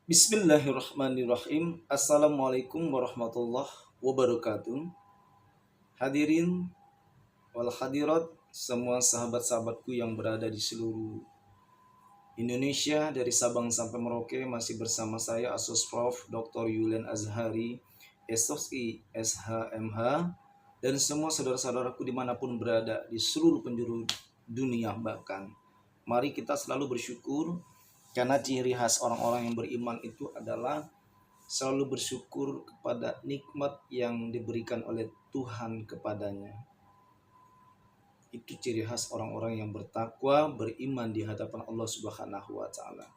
Bismillahirrahmanirrahim. Assalamualaikum warahmatullahi wabarakatuh. Hadirin wal hadirat, semua sahabat-sahabatku yang berada di seluruh Indonesia dari Sabang sampai Merauke, masih bersama saya Asus Prof. Dr. Yulian Azhari, SOSI, SHMH, dan semua saudara-saudaraku dimanapun berada di seluruh penjuru dunia bahkan. Mari kita selalu bersyukur, karena ciri khas orang-orang yang beriman itu adalah selalu bersyukur kepada nikmat yang diberikan oleh Tuhan kepadanya. Itu ciri khas orang-orang yang bertakwa, beriman di hadapan Allah Subhanahu wa taala.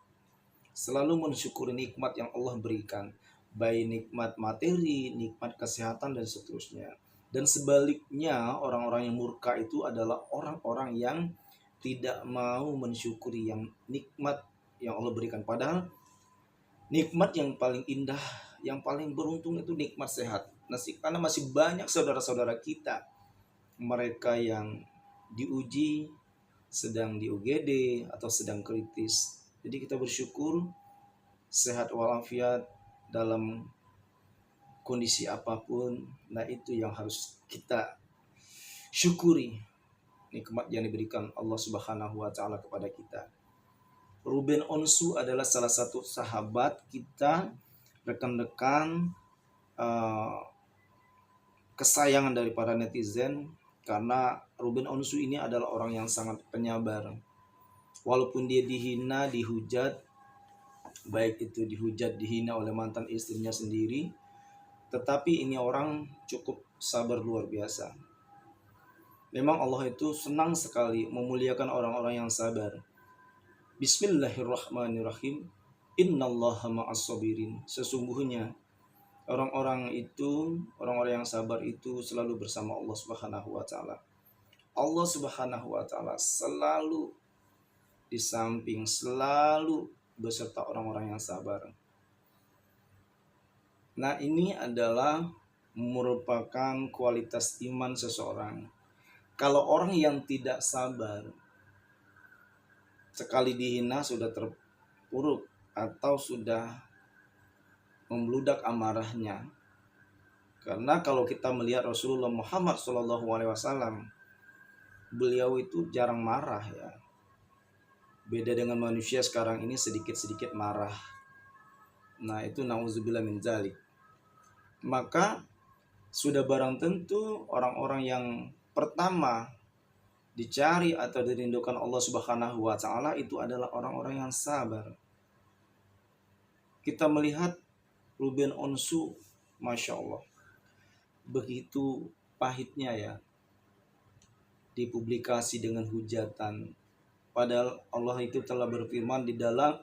Selalu mensyukuri nikmat yang Allah berikan, baik nikmat materi, nikmat kesehatan dan seterusnya. Dan sebaliknya, orang-orang yang murka itu adalah orang-orang yang tidak mau mensyukuri yang nikmat yang Allah berikan. Padahal nikmat yang paling indah, yang paling beruntung itu nikmat sehat. Karena masih banyak saudara-saudara kita, mereka yang diuji, sedang di UGD atau sedang kritis. Jadi kita bersyukur sehat walafiat dalam kondisi apapun. Nah, itu yang harus kita syukuri, nikmat yang diberikan Allah Subhanahu wa taala kepada kita. Ruben Onsu adalah salah satu sahabat kita, rekan-rekan kesayangan dari para netizen, karena Ruben Onsu ini adalah orang yang sangat penyabar. Walaupun dia dihina, dihujat, baik itu dihujat, dihina oleh mantan istrinya sendiri, tetapi ini orang cukup sabar luar biasa. Memang Allah itu senang sekali memuliakan orang-orang yang sabar. Bismillahirrahmanirrahim. Innallaha ma'as-sabirin. Sesungguhnya orang-orang yang sabar itu selalu bersama Allah Subhanahu wa taala. Allah Subhanahu wa taala selalu di samping, selalu beserta orang-orang yang sabar. Nah, ini adalah merupakan kualitas iman seseorang. Kalau orang yang tidak sabar, sekali dihina sudah terpuruk atau sudah membludak amarahnya. Karena kalau kita melihat Rasulullah Muhammad SAW, beliau itu jarang marah ya. Beda dengan manusia sekarang ini sedikit-sedikit marah. Nah, itu nauzubillah min dzalik. Maka sudah barang tentu orang-orang yang pertama dicari atau dirindukan Allah Subhanahu wa taala itu adalah orang-orang yang sabar. Kita melihat Ruben Onsu, Masya Allah, begitu pahitnya ya dipublikasi dengan hujatan. Padahal Allah itu telah berfirman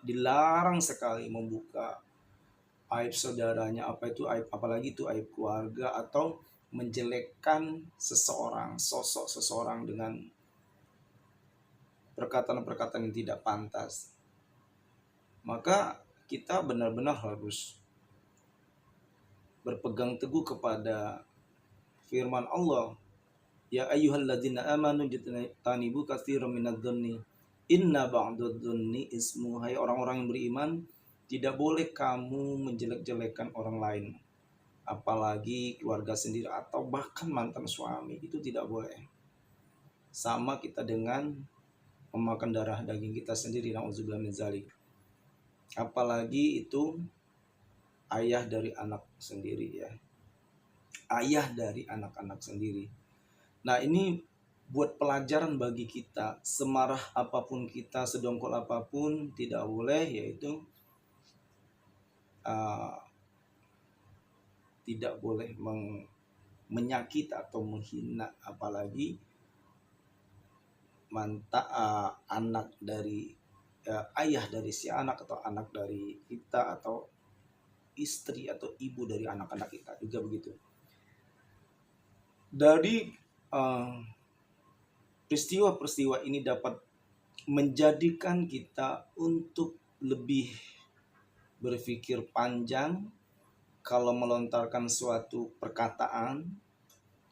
dilarang sekali membuka aib saudaranya, apa itu aib, apalagi itu aib keluarga, atau menjelekkan seseorang, sosok seseorang dengan perkataan-perkataan yang tidak pantas. Maka kita benar-benar harus berpegang teguh kepada firman Allah, ya ayyuhalladzina amanu jtanibu katsiran minadh-dhanni inna ba'dadh-dhanni ismu. Hai orang-orang yang beriman, tidak boleh kamu menjelek-jelekan orang lain, apalagi keluarga sendiri atau bahkan mantan suami. Itu tidak boleh. Sama kita dengan memakan darah daging kita sendiri, nauzubillah min dzalik. Apalagi itu ayah dari anak sendiri ya. Ayah dari anak-anak sendiri. Nah, ini buat pelajaran bagi kita. Semarah apapun kita, sedongkol apapun, tidak boleh, yaitu tidak boleh menyakiti atau menghina, apalagi anak dari ayah dari si anak, atau anak dari kita, atau istri atau ibu dari anak-anak kita juga begitu. Dari peristiwa-peristiwa ini dapat menjadikan kita untuk lebih berpikir panjang kalau melontarkan suatu perkataan,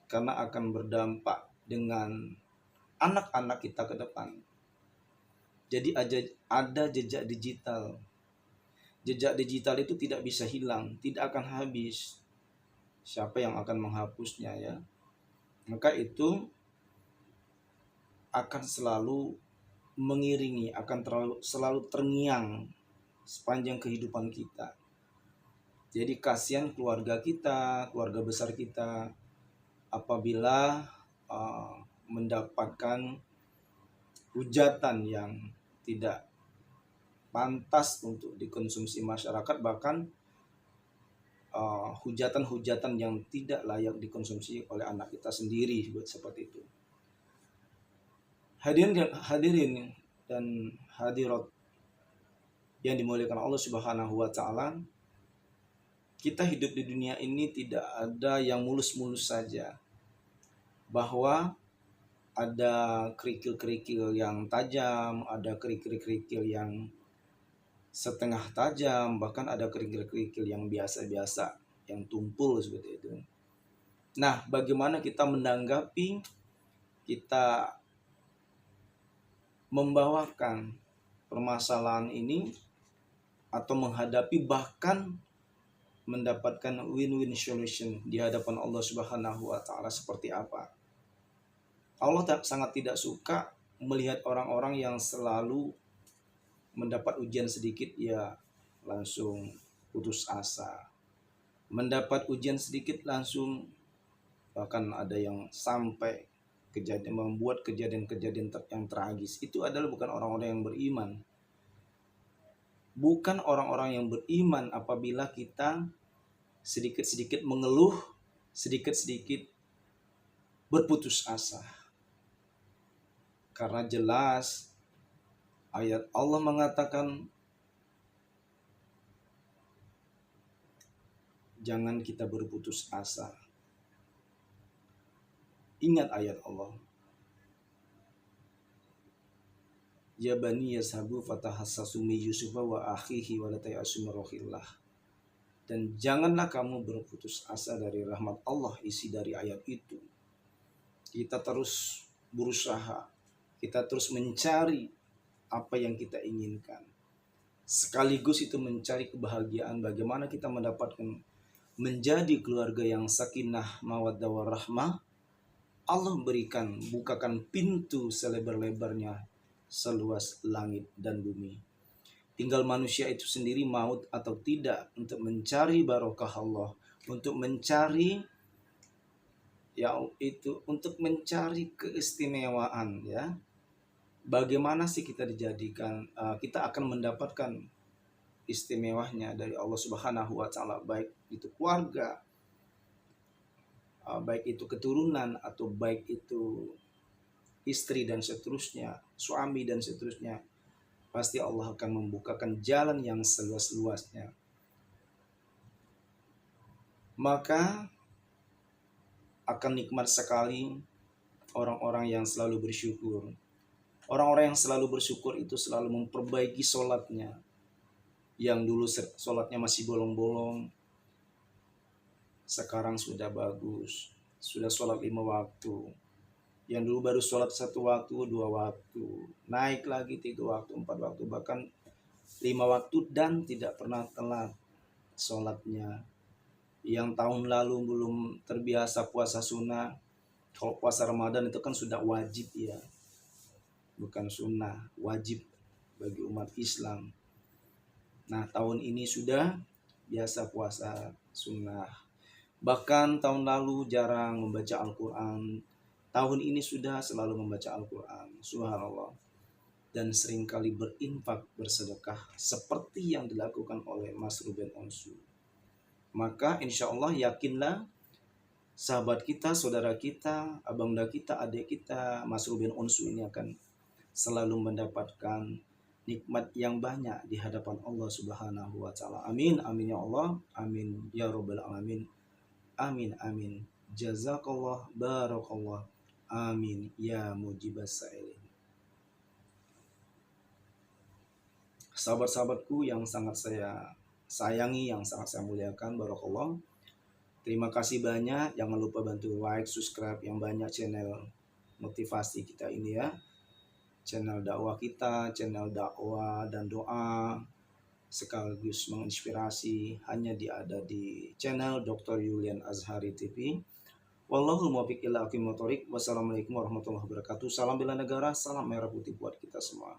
karena akan berdampak dengan anak-anak kita ke depan. Jadi ada jejak digital. Jejak digital itu tidak bisa hilang, tidak akan habis. Siapa yang akan menghapusnya ya? Maka itu akan selalu mengiringi, akan selalu terngiang sepanjang kehidupan kita. Jadi kasihan keluarga kita, keluarga besar kita apabila mendapatkan hujatan yang tidak pantas untuk dikonsumsi masyarakat, bahkan hujatan-hujatan yang tidak layak dikonsumsi oleh anak kita sendiri seperti itu. Hadirin dan hadirat yang dimuliakan Allah Subhanahu wa taala, kita hidup di dunia ini tidak ada yang mulus-mulus saja. Bahwa ada kerikil-kerikil yang tajam, ada kerikil-kerikil yang setengah tajam, bahkan ada kerikil-kerikil yang biasa-biasa, yang tumpul seperti itu. Nah, bagaimana kita menanggapi, kita membawakan permasalahan ini atau menghadapi, bahkan mendapatkan win-win solution di hadapan Allah Subhanahu wa taala seperti apa? Allah sangat tidak suka melihat orang-orang yang selalu mendapat ujian sedikit ya langsung putus asa. Mendapat ujian sedikit langsung, bahkan ada yang sampai membuat kejadian-kejadian yang tragis. Itu adalah bukan orang-orang yang beriman. Bukan orang-orang yang beriman apabila kita sedikit-sedikit mengeluh, sedikit-sedikit berputus asa. Karena jelas ayat Allah mengatakan jangan kita berputus asa. Ingat ayat Allah. Ya bani yashabu fatahassasu min Yusufa wa akhihi wa la tayasu min rohillah. Dan janganlah kamu berputus asa dari rahmat Allah. Isi dari ayat itu, kita terus berusaha, kita terus mencari apa yang kita inginkan, sekaligus itu mencari kebahagiaan. Bagaimana kita mendapatkan menjadi keluarga yang sakinah mawaddah warahmah. Allah berikan, bukakan pintu selebar-lebarnya, seluas langit dan bumi. Tinggal manusia itu sendiri mau atau tidak untuk mencari barokah Allah, untuk mencari untuk mencari keistimewaan ya. Bagaimana sih kita dijadikan, kita akan mendapatkan istimewanya dari Allah Subhanahu wa taala, baik itu keluarga, baik itu keturunan, atau baik itu istri dan seterusnya, suami dan seterusnya. Pasti Allah akan membukakan jalan yang seluas-luasnya. Maka akan nikmat sekali orang-orang yang selalu bersyukur. Orang-orang yang selalu bersyukur itu selalu memperbaiki sholatnya. Yang dulu sholatnya masih bolong-bolong, sekarang sudah bagus, sudah sholat 5 waktu. Yang dulu baru sholat 1 waktu, 2 waktu, naik lagi 3 waktu, 4 waktu, bahkan 5 waktu, dan tidak pernah telat sholatnya. Yang tahun lalu belum terbiasa puasa sunnah, kalau puasa Ramadan itu kan sudah wajib ya, bukan sunnah, wajib bagi umat Islam. Nah, tahun ini sudah biasa puasa sunnah. Bahkan tahun lalu jarang membaca Al-Quran, tahun ini sudah selalu membaca Al-Quran. Subhanallah. Dan seringkali berinfak, bersedekah seperti yang dilakukan oleh Mas Ruben Onsu. Maka insya Allah yakinlah sahabat kita, saudara kita, abangda kita, adik kita, Mas Ruben Onsu ini akan selalu mendapatkan nikmat yang banyak di hadapan Allah Subhanahu wa taala. Amin, amin ya Allah, amin ya rabbal alamin. Amin, amin. Jazakallah, barakallah. Amin ya mujibas sa'ilin. Sahabat-sahabatku yang sangat saya sayangi, yang sangat saya muliakan, barakallah. Terima kasih banyak. Jangan lupa bantu like, subscribe yang banyak channel motivasi kita ini ya. Channel dakwah kita, channel dakwah dan doa. sekaligus menginspirasi hanya ada di channel Dr. Yulian Azhari TV. Wallahu muwaffiq ila aqwamit thoriq. Wassalamualaikum warahmatullahi wabarakatuh. Salam bela negara, salam merah putih buat kita semua.